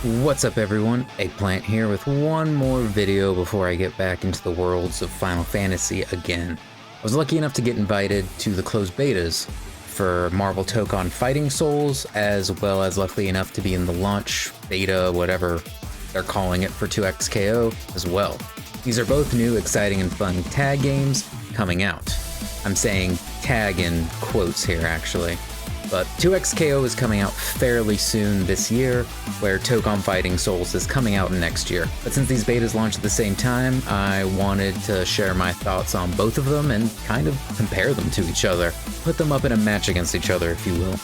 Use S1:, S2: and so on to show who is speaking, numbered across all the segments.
S1: What's up everyone, Eggplant here with one more video before I get back into the worlds of Final Fantasy again. I was lucky enough to get invited to the closed betas for Marvel Tokon Fighting Souls, as well as luckily enough to be in the launch beta, whatever they're calling it, for 2XKO as well. These are both new, exciting, and fun tag games coming out. I'm saying tag in quotes here actually. But 2XKO is coming out fairly soon this year, where Tokon Fighting Souls is coming out next year. But since these betas launch at the same time, I wanted to share my thoughts on both of them and kind of compare them to each other. Put them up in a match against each other, if you will.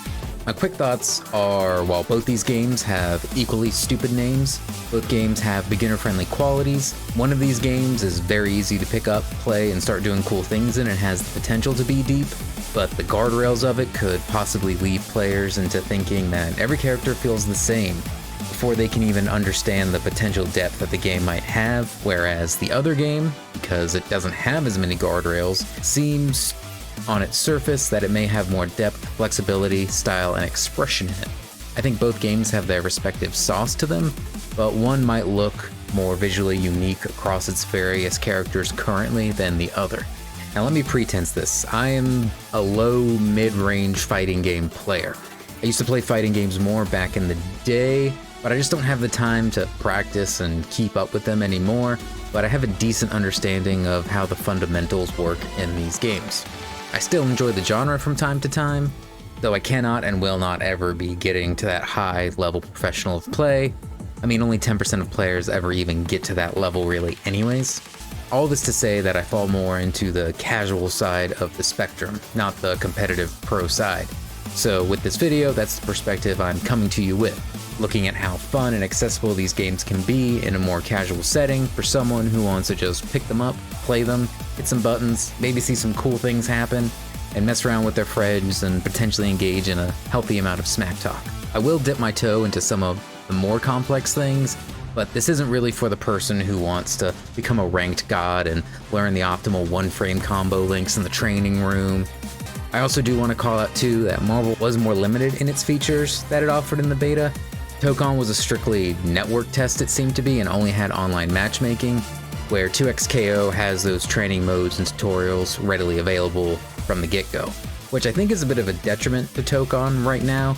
S1: My quick thoughts are, while both these games have equally stupid names, both games have beginner-friendly qualities. One of these games is very easy to pick up, play, and start doing cool things in and has the potential to be deep, but the guardrails of it could possibly lead players into thinking that every character feels the same before they can even understand the potential depth that the game might have, whereas the other game, because it doesn't have as many guardrails, seems on its surface that it may have more depth, flexibility, style, and expression in it. I think both games have their respective sauce to them, but one might look more visually unique across its various characters currently than the other. Now let me pretense this. I am a low mid-range fighting game player. I used to play fighting games more back in the day, but I just don't have the time to practice and keep up with them anymore, but I have a decent understanding of how the fundamentals work in these games. I still enjoy the genre from time to time, though I cannot and will not ever be getting to that high level professional of play. I mean, only 10% of players ever even get to that level really anyways. All this to say that I fall more into the casual side of the spectrum, not the competitive pro side. So with this video, that's the perspective I'm coming to you with, looking at how fun and accessible these games can be in a more casual setting for someone who wants to just pick them up, play them, hit some buttons, maybe see some cool things happen, and mess around with their friends and potentially engage in a healthy amount of smack talk. I will dip my toe into some of the more complex things, but this isn't really for the person who wants to become a ranked god and learn the optimal one-frame combo links in the training room. I also do want to call out too that Marvel was more limited in its features that it offered in the beta. Tokon was a strictly network test, it seemed to be, and only had online matchmaking, where 2XKO has those training modes and tutorials readily available from the get-go, which I think is a bit of a detriment to Tokon right now.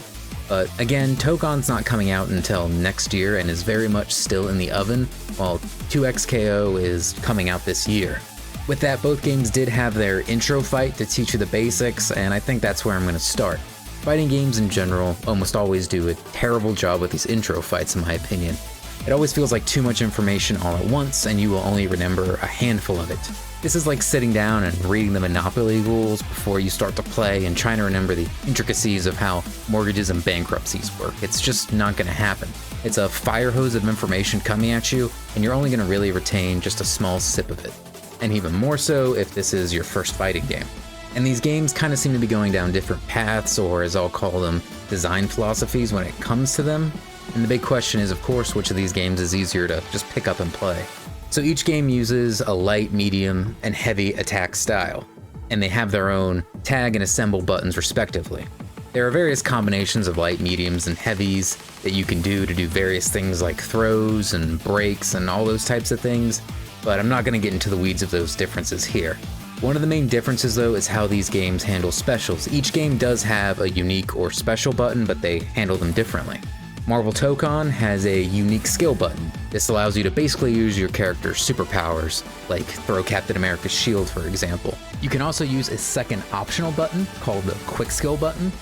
S1: But again, Tokon's not coming out until next year and is very much still in the oven, while 2XKO is coming out this year. With that, both games did have their intro fight to teach you the basics, and I think that's where I'm going to start. Fighting games in general almost always do a terrible job with these intro fights in my opinion. It always feels like too much information all at once and you will only remember a handful of it. This is like sitting down and reading the Monopoly rules before you start to play and trying to remember the intricacies of how mortgages and bankruptcies work. It's just not going to happen. It's a fire hose of information coming at you and you're only going to really retain just a small sip of it. And even more so if this is your first fighting game. And these games kind of seem to be going down different paths, or as I'll call them, design philosophies when it comes to them. And the big question is, of course, which of these games is easier to just pick up and play. So each game uses a light, medium, and heavy attack style, and they have their own tag and assemble buttons respectively. There are various combinations of light, mediums, and heavies that you can do to do various things like throws and breaks and all those types of things, but I'm not going to get into the weeds of those differences here. One of the main differences though is how these games handle specials. Each game does have a unique or special button, but they handle them differently. Marvel Tokon has a unique skill button. This allows you to basically use your character's superpowers, like throw Captain America's shield for example. You can also use a second optional button called the quick skill button.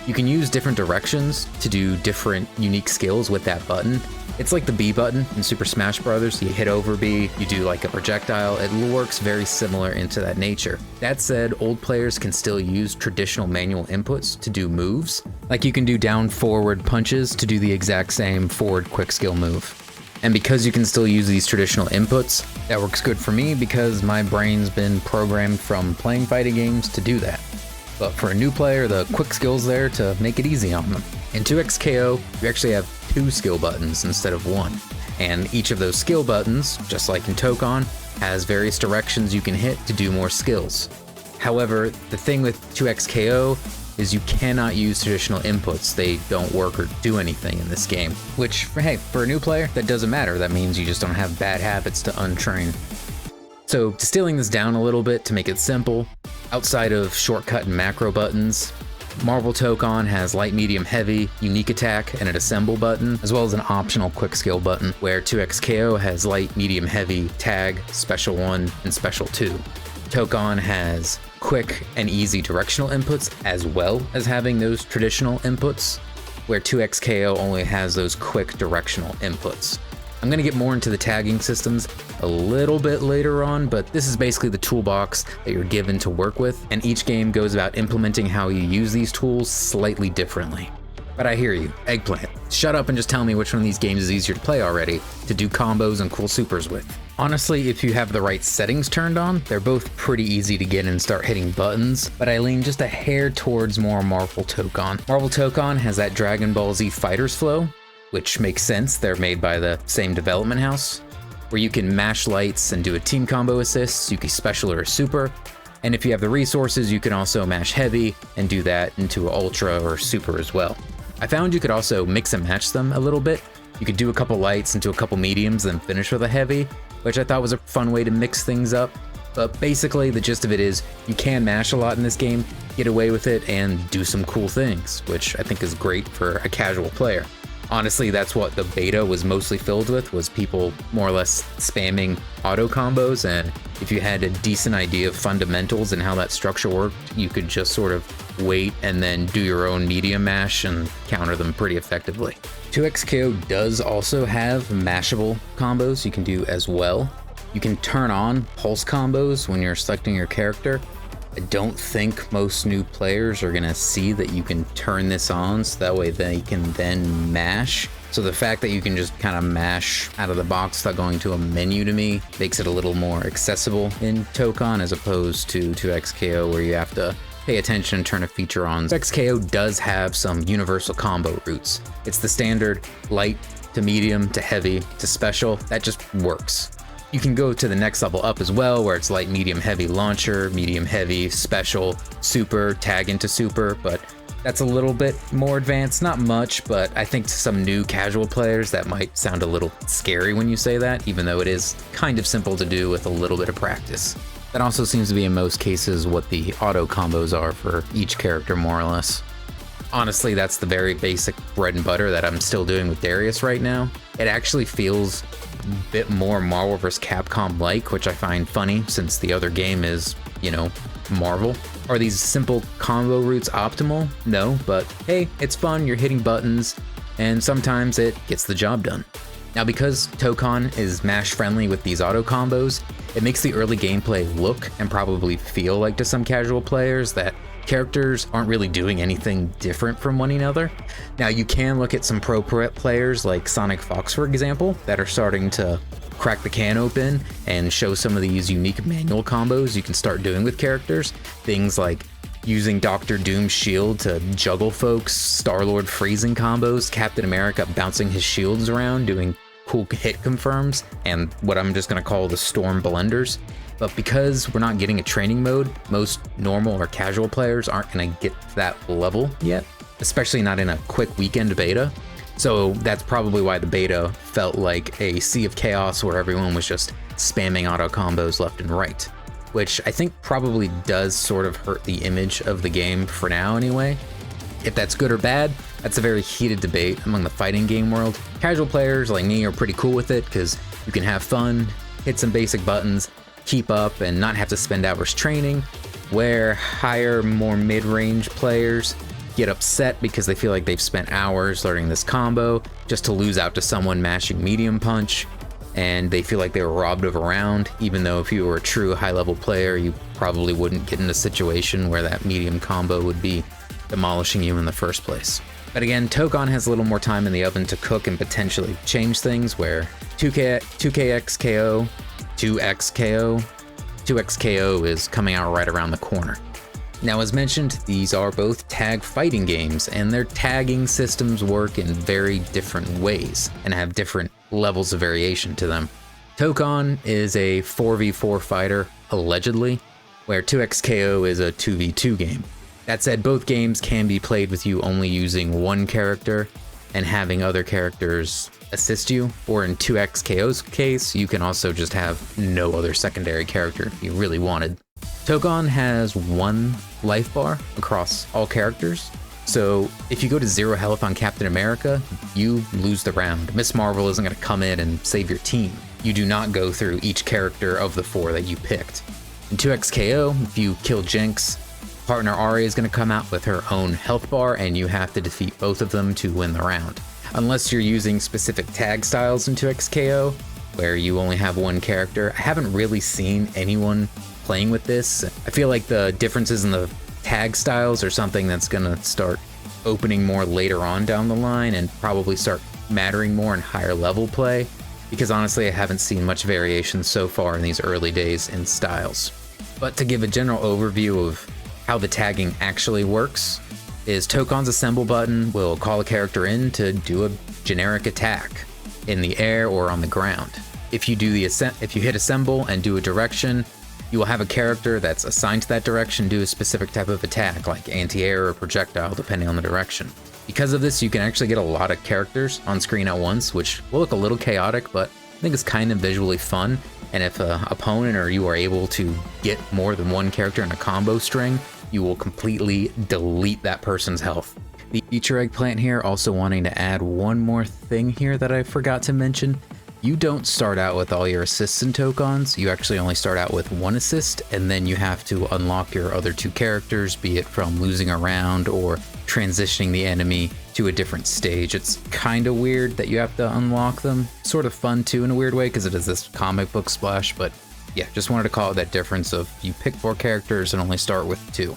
S1: You can use different directions to do different unique skills with that button. It's like the B button in Super Smash Bros. You hit over B, you do like a projectile. It works very similar into that nature. That said, old players can still use traditional manual inputs to do moves. Like you can do down forward punches to do the exact same forward quick skill move. And because you can still use these traditional inputs, that works good for me because my brain's been programmed from playing fighting games to do that. But for a new player, the quick skill's there to make it easy on them. In 2XKO, you actually have 2 skill buttons instead of 1. And each of those skill buttons, just like in Tokon, has various directions you can hit to do more skills. However, the thing with 2XKO is you cannot use traditional inputs. They don't work or do anything in this game, which, hey, for a new player, that doesn't matter. That means you just don't have bad habits to untrain. So distilling this down a little bit to make it simple, outside of shortcut and macro buttons, Marvel Tokon has light, medium, heavy, unique attack, and an assemble button, as well as an optional quick skill button, where 2xKO has light, medium, heavy, tag, special 1, and special 2. Tokon has quick and easy directional inputs, as well as having those traditional inputs, where 2xKO only has those quick directional inputs. I'm going to get more into the tagging systems a little bit later on, but this is basically the toolbox that you're given to work with, and each game goes about implementing how you use these tools slightly differently. But I hear you, Eggplant. Shut up and just tell me which one of these games is easier to play already, to do combos and cool supers with. Honestly, if you have the right settings turned on, they're both pretty easy to get and start hitting buttons, but I lean just a hair towards more Marvel Tokon. Marvel Tokon has that Dragon Ball Z Fighters flow, which makes sense, they're made by the same development house, where you can mash lights and do a team combo assist, you can special or a super, and if you have the resources, you can also mash heavy and do that into an ultra or super as well. I found you could also mix and match them a little bit. You could do a couple lights into a couple mediums, then finish with a heavy, which I thought was a fun way to mix things up. But basically, the gist of it is, you can mash a lot in this game, get away with it, and do some cool things, which I think is great for a casual player. Honestly, that's what the beta was mostly filled with, was people more or less spamming auto combos, and if you had a decent idea of fundamentals and how that structure worked, you could just sort of wait and then do your own medium mash and counter them pretty effectively. 2xKO does also have mashable combos you can do as well. You can turn on pulse combos when you're selecting your character. I don't think most new players are gonna see that you can turn this on, so that way they can then mash. So the fact that you can just kind of mash out of the box without going to a menu to me makes it a little more accessible in Tokon as opposed to 2xKO where you have to pay attention and turn a feature on. 2xKO does have some universal combo routes. It's the standard light to medium to heavy to special, that just works. You can go to the next level up as well, where it's light, medium, heavy launcher, medium, heavy, special, super, tag into super, but that's a little bit more advanced, not much, but I think to some new casual players that might sound a little scary when you say that, even though it is kind of simple to do with a little bit of practice. That also seems to be in most cases what the auto combos are for each character, more or less. Honestly, that's the very basic bread and butter that I'm still doing with Darius right now. It actually feels a bit more Marvel vs. Capcom-like, which I find funny since the other game is, you know, Marvel. Are these simple combo routes optimal? No, but hey, it's fun, you're hitting buttons, and sometimes it gets the job done. Now, because Tokon is mash friendly with these auto combos, it makes the early gameplay look and probably feel like to some casual players that characters aren't really doing anything different from one another. Now, you can look at some pro players like Sonic Fox, for example, that are starting to crack the can open and show some of these unique manual combos you can start doing with characters. Things like using Dr. Doom's shield to juggle folks, Star-Lord freezing combos, Captain America bouncing his shields around, doing cool hit confirms, and what I'm just gonna call the Storm Blenders. But because we're not getting a training mode, most normal or casual players aren't gonna get to that level yet, especially not in a quick weekend beta. So that's probably why the beta felt like a sea of chaos where everyone was just spamming auto combos left and right, which I think probably does sort of hurt the image of the game for now anyway. If that's good or bad, that's a very heated debate among the fighting game world. Casual players like me are pretty cool with it because you can have fun, hit some basic buttons, keep up, and not have to spend hours training, where higher, more mid-range players get upset because they feel like they've spent hours learning this combo just to lose out to someone mashing medium punch, and they feel like they were robbed of a round, even though if you were a true high-level player, you probably wouldn't get in a situation where that medium combo would be demolishing you in the first place. But again, Tokon has a little more time in the oven to cook and potentially change things, where 2xKO, 2xKO is coming out right around the corner. Now, as mentioned, these are both tag fighting games, and their tagging systems work in very different ways and have different levels of variation to them. Tokon is a 4v4 fighter, allegedly, where 2xKO is a 2v2 game. That said, both games can be played with you only using one character and having other characters assist you, or in 2XKO's case, you can also just have no other secondary character if you really wanted. Tokon has 1 life bar across all characters, so if you go to 0 health on Captain America, you lose the round. Miss Marvel isn't going to come in and save your team. You do not go through each character of the 4 that you picked. In 2XKO, if you kill Jinx, partner Ari is going to come out with her own health bar, and you have to defeat both of them to win the round. Unless you're using specific tag styles in 2XKO, where you only have 1 character. I haven't really seen anyone playing with this. I feel like the differences in the tag styles are something that's going to start opening more later on down the line and probably start mattering more in higher level play, because honestly I haven't seen much variation so far in these early days in styles. But to give a general overview of how the tagging actually works, is Tokon's assemble button will call a character in to do a generic attack in the air or on the ground. If you hit assemble and do a direction, you will have a character that's assigned to that direction do a specific type of attack, like anti-air or projectile, depending on the direction. Because of this, you can actually get a lot of characters on screen at once, which will look a little chaotic, but I think it's kind of visually fun. And if an opponent or you are able to get more than 1 character in a combo string, you will completely delete that person's health. The Easter egg plant here, also wanting to add one more thing here that I forgot to mention. You don't start out with all your assists and Tokons, you actually only start out with 1 assist, and then you have to unlock your other 2 characters, be it from losing a round or transitioning the enemy to a different stage. It's kind of weird that you have to unlock them. Sort of fun too in a weird way, because it is this comic book splash, but yeah, just wanted to call it that difference of you pick 4 characters and only start with 2.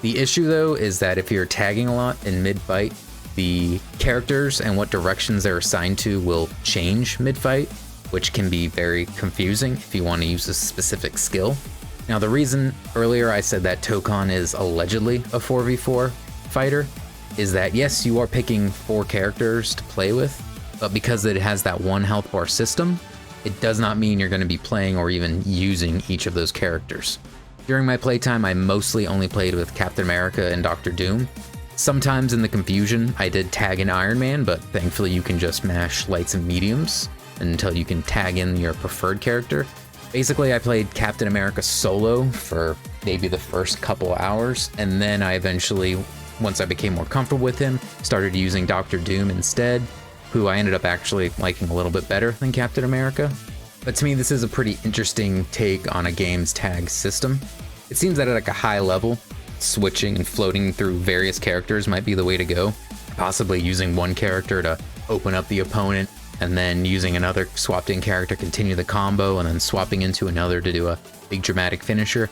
S1: The issue though is that if you're tagging a lot in mid-fight, the characters and what directions they're assigned to will change mid-fight, which can be very confusing if you want to use a specific skill. Now the reason earlier I said that Tokon is allegedly a 4v4 fighter is that yes, you are picking 4 characters to play with, but because it has that 1 health bar system, it does not mean you're going to be playing or even using each of those characters. During my playtime, I mostly only played with Captain America and Dr. Doom. Sometimes in the confusion, I did tag in Iron Man, but thankfully you can just mash lights and mediums until you can tag in your preferred character. Basically, I played Captain America solo for maybe the first couple hours, and then I eventually, once I became more comfortable with him, started using Dr. Doom instead, who I ended up actually liking a little bit better than Captain America. But to me, this is a pretty interesting take on a game's tag system. It seems that at like a high level, switching and floating through various characters might be the way to go. Possibly using 1 character to open up the opponent, and then using another swapped in character, continue the combo, and then swapping into another to do a big dramatic finisher.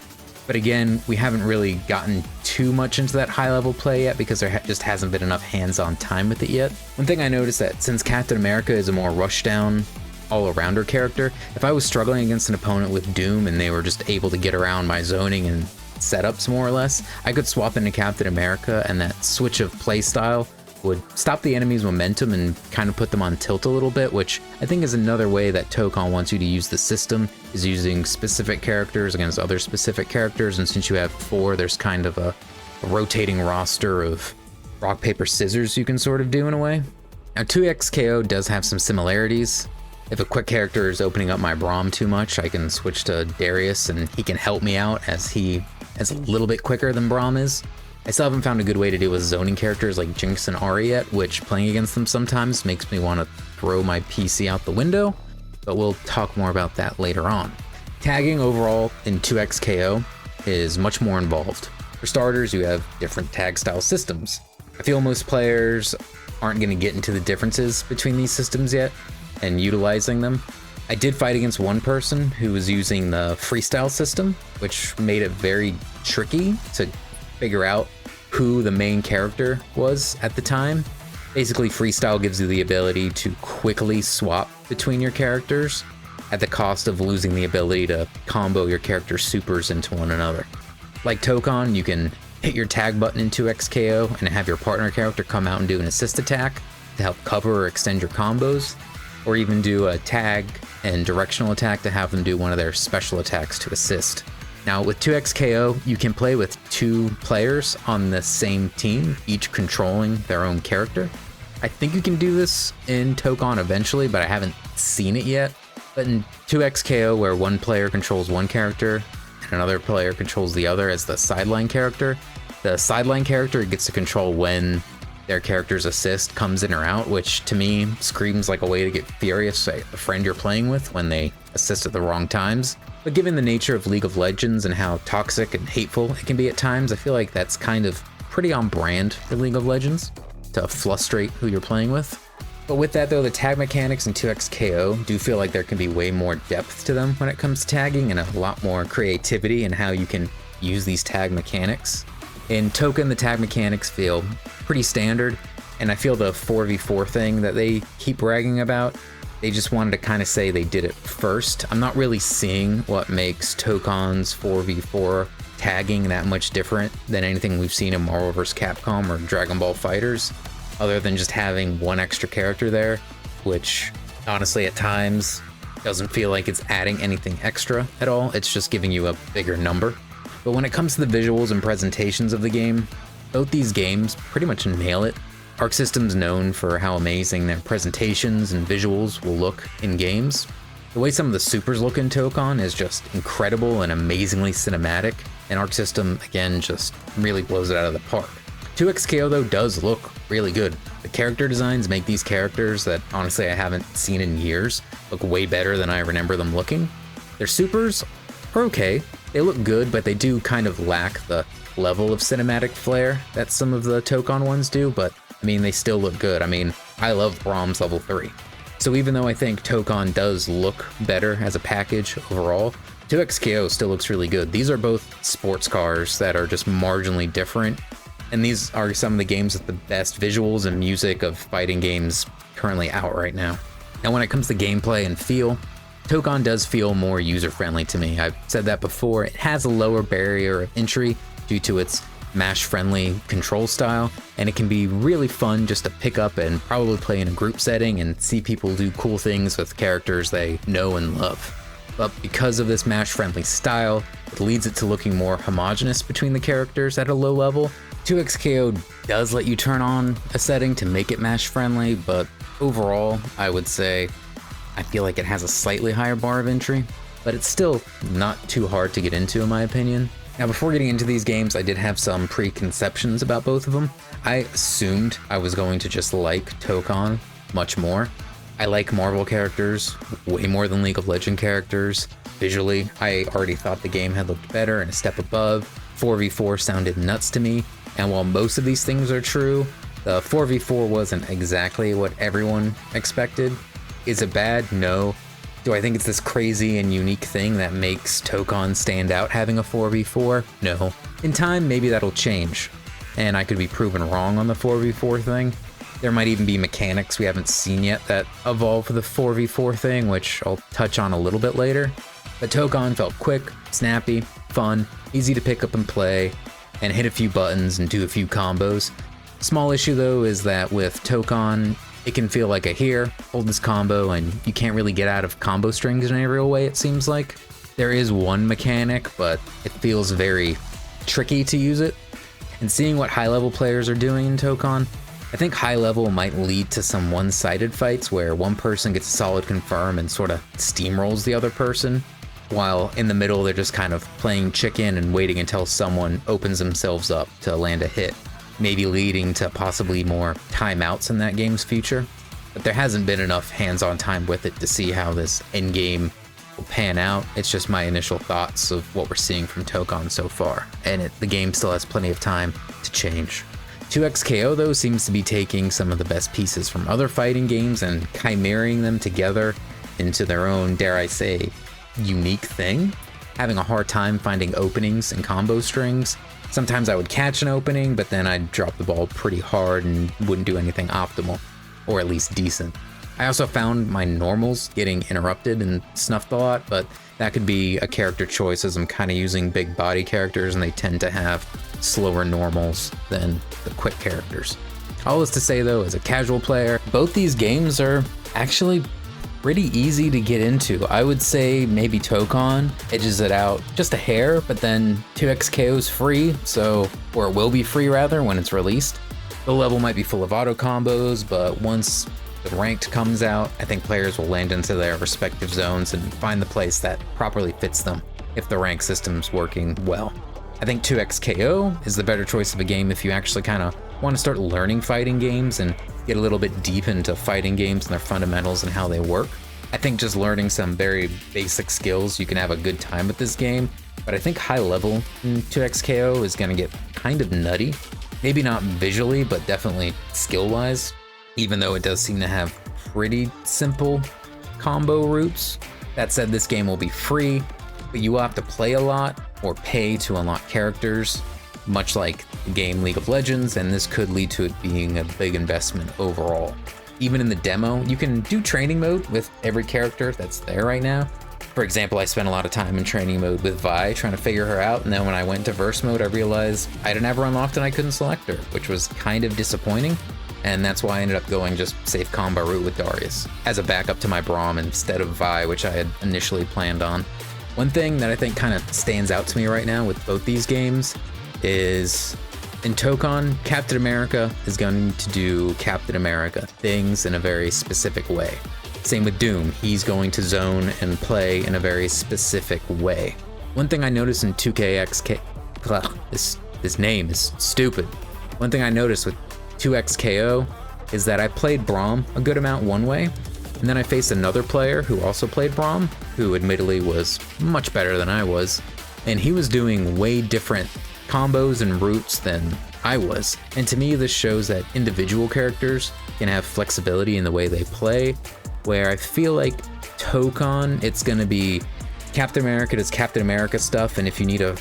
S1: But again, we haven't really gotten too much into that high level play yet because there just hasn't been enough hands-on time with it yet. One thing I noticed that since Captain America is a more rushdown, all-arounder character, if I was struggling against an opponent with Doom and they were just able to get around my zoning and setups more or less, I could swap into Captain America, and that switch of playstyle would stop the enemy's momentum and kind of put them on tilt a little bit, which I think is another way that Tokon wants you to use the system, is using specific characters against other specific characters. And since you have 4, there's kind of a rotating roster of rock, paper, scissors you can sort of do in a way. Now 2XKO does have some similarities. If a quick character is opening up my Braum too much, I can switch to Darius and he can help me out as he is a little bit quicker than Braum is. I still haven't found a good way to deal with zoning characters like Jinx and Ari yet, which playing against them sometimes makes me want to throw my PC out the window, but we'll talk more about that later on. Tagging overall in 2XKO is much more involved. For starters, you have different tag style systems. I feel most players aren't going to get into the differences between these systems yet and utilizing them. I did fight against one person who was using the freestyle system, which made it very tricky to figure out who the main character was at the time. Basically, freestyle gives you the ability to quickly swap between your characters at the cost of losing the ability to combo your character's supers into one another. Like Tokon, you can hit your tag button in 2XKO and have your partner character come out and do an assist attack to help cover or extend your combos, or even do a tag and directional attack to have them do one of their special attacks to assist. Now with 2xKO, you can play with 2 players on the same team, each controlling their own character. I think you can do this in Tokon eventually, but I haven't seen it yet. But in 2xKO, where one player controls one character and another player controls the other as the sideline character, the sideline character gets to control when their character's assist comes in or out, which to me screams like a way to get furious at the friend you're playing with when they assist at the wrong times. But given the nature of League of Legends and how toxic and hateful it can be at times, I feel like that's kind of pretty on brand for League of Legends, to frustrate who you're playing with. But with that though, the tag mechanics in 2xKO do feel like there can be way more depth to them when it comes to tagging, and a lot more creativity in how you can use these tag mechanics. In Tokon, the tag mechanics feel pretty standard, and I feel the 4v4 thing that they keep bragging about, they just wanted to kind of say they did it first. I'm not really seeing what makes Tokon's 4v4 tagging that much different than anything we've seen in Marvel vs. Capcom or Dragon Ball FighterZ, other than just having one extra character there, which honestly at times doesn't feel like it's adding anything extra at all. It's just giving you a bigger number. But when it comes to the visuals and presentations of the game, both these games pretty much nail it. Arc System's known for how amazing their presentations and visuals will look in games. The way some of the supers look in Tokon is just incredible and amazingly cinematic, and Arc System, again, just really blows it out of the park. 2xKO though does look really good. The character designs make these characters that honestly I haven't seen in years look way better than I remember them looking. Their supers are okay. They look good, but they do kind of lack the level of cinematic flair that some of the Tokon ones do, but I mean, they still look good. I mean, I love Brahms level 3. So even though I think Tokon does look better as a package overall, 2xKO still looks really good. These are both sports cars that are just marginally different, and these are some of the games with the best visuals and music of fighting games currently out right now. Now when it comes to gameplay and feel, Tokon does feel more user-friendly to me. I've said that before. It has a lower barrier of entry due to its mash-friendly control style, and it can be really fun just to pick up and probably play in a group setting and see people do cool things with characters they know and love. But because of this mash-friendly style, it leads it to looking more homogenous between the characters at a low level. 2xKO does let you turn on a setting to make it mash-friendly, but overall, I would say I feel like it has a slightly higher bar of entry, but it's still not too hard to get into in my opinion. Now before getting into these games, I did have some preconceptions about both of them. I assumed I was going to just like Tokon much more. I like Marvel characters way more than League of Legends characters. Visually, I already thought the game had looked better and a step above. 4v4 sounded nuts to me, and while most of these things are true, the 4v4 wasn't exactly what everyone expected. Is it bad? No. Do I think it's this crazy and unique thing that makes Tokon stand out having a 4v4? No. In time, maybe that'll change, and I could be proven wrong on the 4v4 thing. There might even be mechanics we haven't seen yet that evolve for the 4v4 thing, which I'll touch on a little bit later. But Tokon felt quick, snappy, fun, easy to pick up and play, and hit a few buttons and do a few combos. Small issue though is that with Tokon, it can feel like a here, hold this combo, and you can't really get out of combo strings in any real way, it seems like. There is one mechanic, but it feels very tricky to use it. And seeing what high-level players are doing in Tokon, I think high level might lead to some one-sided fights where one person gets a solid confirm and sort of steamrolls the other person, while in the middle they're just kind of playing chicken and waiting until someone opens themselves up to land a hit, maybe leading to possibly more timeouts in that game's future. But there hasn't been enough hands-on time with it to see how this endgame will pan out. It's just my initial thoughts of what we're seeing from Tokon so far, and the game still has plenty of time to change. 2xKO though seems to be taking some of the best pieces from other fighting games and chimeraing them together into their own, dare I say, unique thing. Having a hard time finding openings and combo strings. Sometimes I would catch an opening, but then I'd drop the ball pretty hard and wouldn't do anything optimal, or at least decent. I also found my normals getting interrupted and snuffed a lot, but that could be a character choice as I'm kind of using big body characters and they tend to have slower normals than the quick characters. All this to say though, as a casual player, both these games are actually pretty easy to get into. I would say maybe Tokon edges it out just a hair, but then 2xKO is free, or it will be free rather when it's released. The level might be full of auto combos, but once the ranked comes out, I think players will land into their respective zones and find the place that properly fits them if the rank system's working well. I think 2xKO is the better choice of a game if you actually kind of want to start learning fighting games and get a little bit deep into fighting games and their fundamentals and how they work. I think just learning some very basic skills, you can have a good time with this game, but I think high level in 2xKO is going to get kind of nutty. Maybe not visually, but definitely skill-wise, even though it does seem to have pretty simple combo routes. That said, this game will be free, but you will have to play a lot or pay to unlock characters, much like the game League of Legends, and this could lead to it being a big investment overall. Even in the demo, you can do training mode with every character that's there right now. For example, I spent a lot of time in training mode with Vi trying to figure her out, and then when I went to verse mode, I realized I didn't have her unlocked and I couldn't select her, which was kind of disappointing, and that's why I ended up going just safe combo route with Darius as a backup to my Braum instead of Vi, which I had initially planned on. One thing that I think kind of stands out to me right now with both these games is in Tokon, Captain America is going to do Captain America things in a very specific way. Same with Doom, he's going to zone and play in a very specific way. One thing I noticed in 2KXK, this name is stupid. One thing I noticed with 2xKO is that I played Braum a good amount one way, and then I faced another player who also played Braum, who admittedly was much better than I was, and he was doing way different combos and routes than I was. And to me, this shows that individual characters can have flexibility in the way they play, where I feel like Tokon, it's gonna be Captain America does Captain America stuff, and if you need to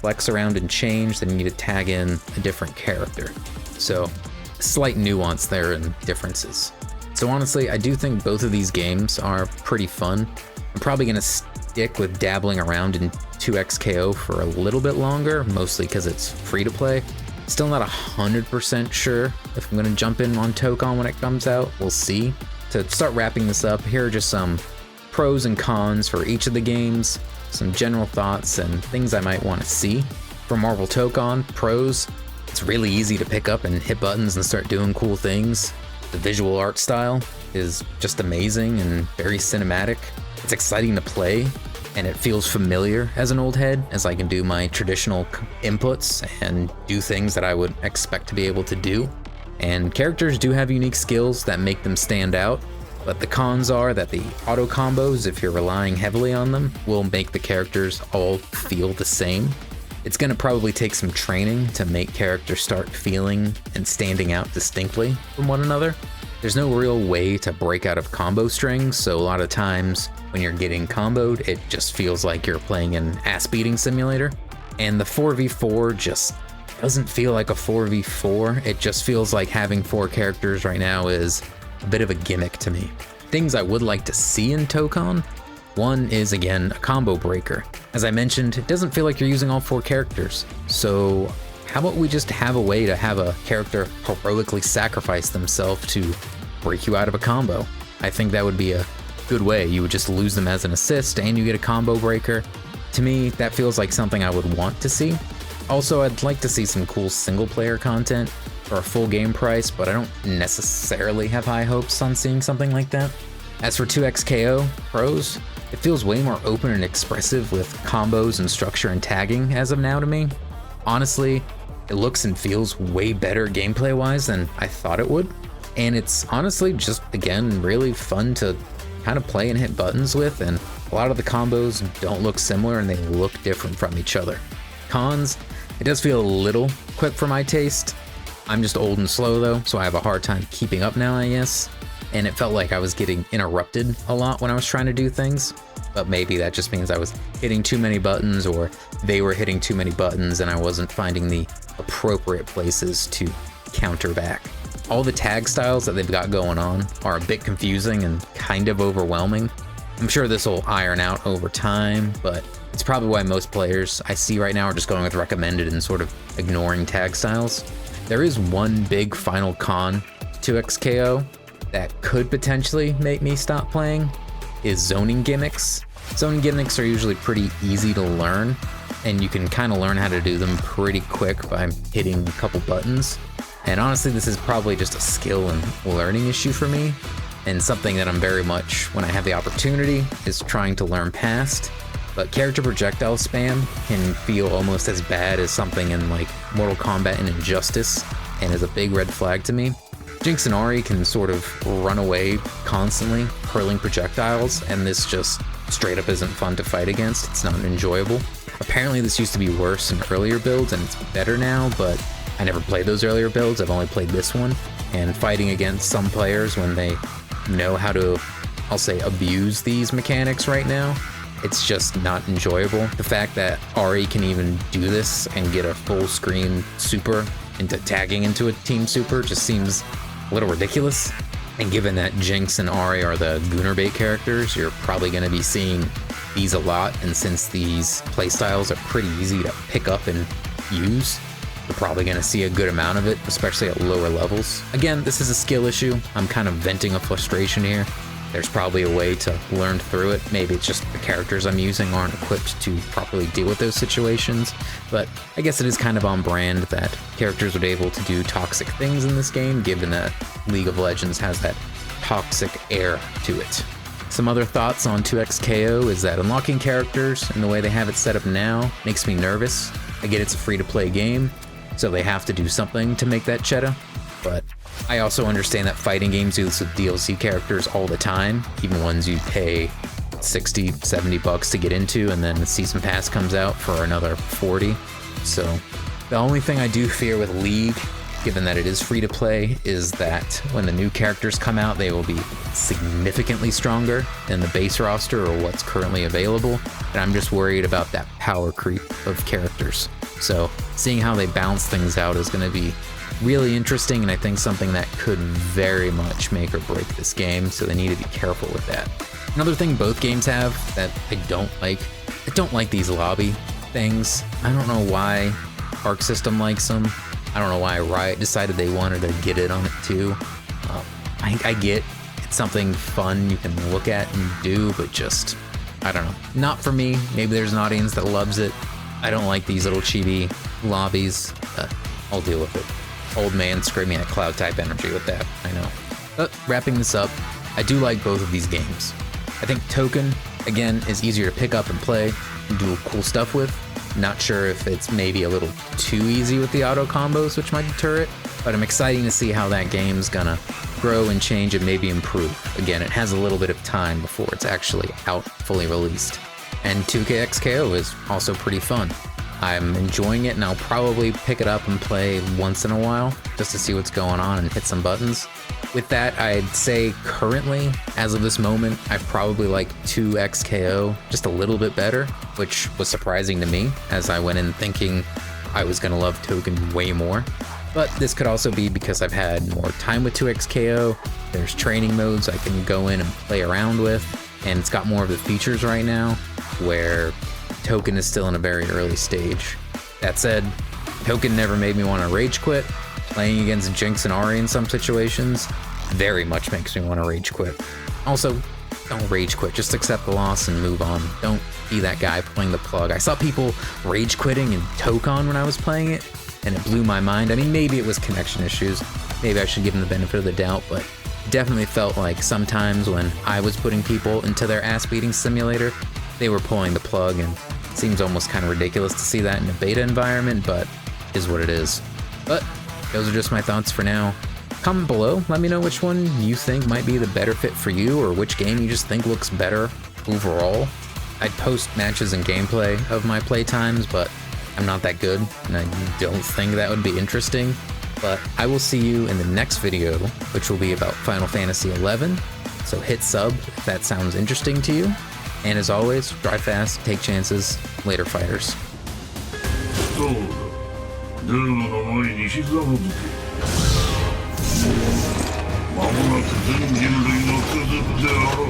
S1: flex around and change, then you need to tag in a different character. So, slight nuance there and differences. So honestly, I do think both of these games are pretty fun. I'm probably gonna stick with dabbling around in 2xKO for a little bit longer, mostly because it's free to play. Still not 100% sure if I'm gonna jump in on Tokon when it comes out, we'll see. To start wrapping this up, here are just some pros and cons for each of the games, some general thoughts and things I might want to see. For Marvel Tokon, pros, it's really easy to pick up and hit buttons and start doing cool things. The visual art style is just amazing and very cinematic. It's exciting to play, and it feels familiar as an old head, as I can do my traditional inputs and do things that I would expect to be able to do. And characters do have unique skills that make them stand out, but the cons are that the auto combos, if you're relying heavily on them, will make the characters all feel the same. It's going to probably take some training to make characters start feeling and standing out distinctly from one another. There's no real way to break out of combo strings, so a lot of times when you're getting comboed, it just feels like you're playing an ass-beating simulator. And the 4v4 just doesn't feel like a 4v4. It just feels like having 4 characters right now is a bit of a gimmick to me. Things I would like to see in Tokon, one is again a combo breaker. As I mentioned, it doesn't feel like you're using all 4 characters. So how about we just have a way to have a character heroically sacrifice themselves to break you out of a combo? I think that would be a good way. You would just lose them as an assist and you get a combo breaker. To me, that feels like something I would want to see. Also, I'd like to see some cool single player content for a full game price, but I don't necessarily have high hopes on seeing something like that. As for 2xKO pros, it feels way more open and expressive with combos and structure and tagging as of now to me. Honestly, it looks and feels way better gameplay wise than I thought it would. And it's honestly just, again, really fun to kind of play and hit buttons with, and a lot of the combos don't look similar and they look different from each other. Cons, it does feel a little quick for my taste. I'm just old and slow though, so I have a hard time keeping up now, I guess. And it felt like I was getting interrupted a lot when I was trying to do things, but maybe that just means I was hitting too many buttons or they were hitting too many buttons and I wasn't finding the appropriate places to counter back. All the tag styles that they've got going on are a bit confusing and kind of overwhelming. I'm sure this will iron out over time, but it's probably why most players I see right now are just going with recommended and sort of ignoring tag styles. There is one big final con to 2xKO, that could potentially make me stop playing is zoning gimmicks. Zoning gimmicks are usually pretty easy to learn, and you can kind of learn how to do them pretty quick by hitting a couple buttons. And honestly, this is probably just a skill and learning issue for me, and something that I'm very much, when I have the opportunity, is trying to learn past. But character projectile spam can feel almost as bad as something in like Mortal Kombat and Injustice, and is a big red flag to me. Jinx and Ari can sort of run away constantly, hurling projectiles, and this just straight up isn't fun to fight against. It's not enjoyable. Apparently this used to be worse in earlier builds and it's better now, but I never played those earlier builds. I've only played this one, and fighting against some players when they know how to, I'll say, abuse these mechanics right now, it's just not enjoyable. The fact that Ari can even do this and get a full screen super into tagging into a team super just seems a little ridiculous. And given that Jinx and Ari are the Gunner bait characters, you're probably going to be seeing these a lot, and since these playstyles are pretty easy to pick up and use, you're probably going to see a good amount of it, especially at lower levels. Again, this is a skill issue. I'm kind of venting a frustration here. There's probably a way to learn through it. Maybe it's just the characters I'm using aren't equipped to properly deal with those situations, but I guess it is kind of on brand that characters would be able to do toxic things in this game, given that League of Legends has that toxic air to it. Some other thoughts on 2xKO is that unlocking characters and the way they have it set up now makes me nervous. I get it's a free-to-play game, so they have to do something to make that cheddar, but I also understand that fighting games do this with DLC characters all the time, even ones you pay 60, 70 bucks to get into, and then the season pass comes out for another 40. So the only thing I do fear with League, given that it is free to play, is that when the new characters come out, they will be significantly stronger than the base roster or what's currently available, and I'm just worried about that power creep of characters. So seeing how they balance things out is going to be really interesting, and I think something that could very much make or break this game, so they need to be careful with that. Another thing both games have that I don't like these lobby things. I don't know why Arc System likes them. I don't know why Riot decided they wanted to get it on it too. I get it's something fun you can look at and do, but just, I don't know. Not for me. Maybe there's an audience that loves it. I don't like these little chibi lobbies. I'll deal with it. Old man screaming at cloud type energy with that, I know. But wrapping this up, I do like both of these games. I think Tokon, again, is easier to pick up and play and do cool stuff with. Not sure if it's maybe a little too easy with the auto combos, which might deter it, but I'm excited to see how that game's gonna grow and change and maybe improve. Again, it has a little bit of time before it's actually out fully released. And 2xKO is also pretty fun. I'm enjoying it, and I'll probably pick it up and play once in a while just to see what's going on and hit some buttons. With that, I'd say currently, as of this moment, I probably like 2xKO just a little bit better, which was surprising to me as I went in thinking I was going to love Tokon way more. But this could also be because I've had more time with 2xKO, there's training modes I can go in and play around with, and it's got more of the features right now, where Tokon is still in a very early stage. That said, Tokon never made me want to rage quit. Playing against Jinx and Ari in some situations very much makes me want to rage quit. Also, don't rage quit, just accept the loss and move on. Don't be that guy pulling the plug. I saw people rage quitting in Tokon when I was playing it, and it blew my mind. I mean, maybe it was connection issues. Maybe I should give them the benefit of the doubt, but definitely felt like sometimes when I was putting people into their ass-beating simulator, they were pulling the plug, and it seems almost kind of ridiculous to see that in a beta environment, but it is what it is. But those are just my thoughts for now. Comment below, let me know which one you think might be the better fit for you, or which game you just think looks better overall. I'd post matches and gameplay of my playtimes, but I'm not that good, and I don't think that would be interesting. But I will see you in the next video, which will be about Final Fantasy XI, so hit sub if that sounds interesting to you. And as always, drive fast, take chances, later fighters.
S2: そうだ。ルームの前に膝をつけ。間もなく全人類の続くであろう。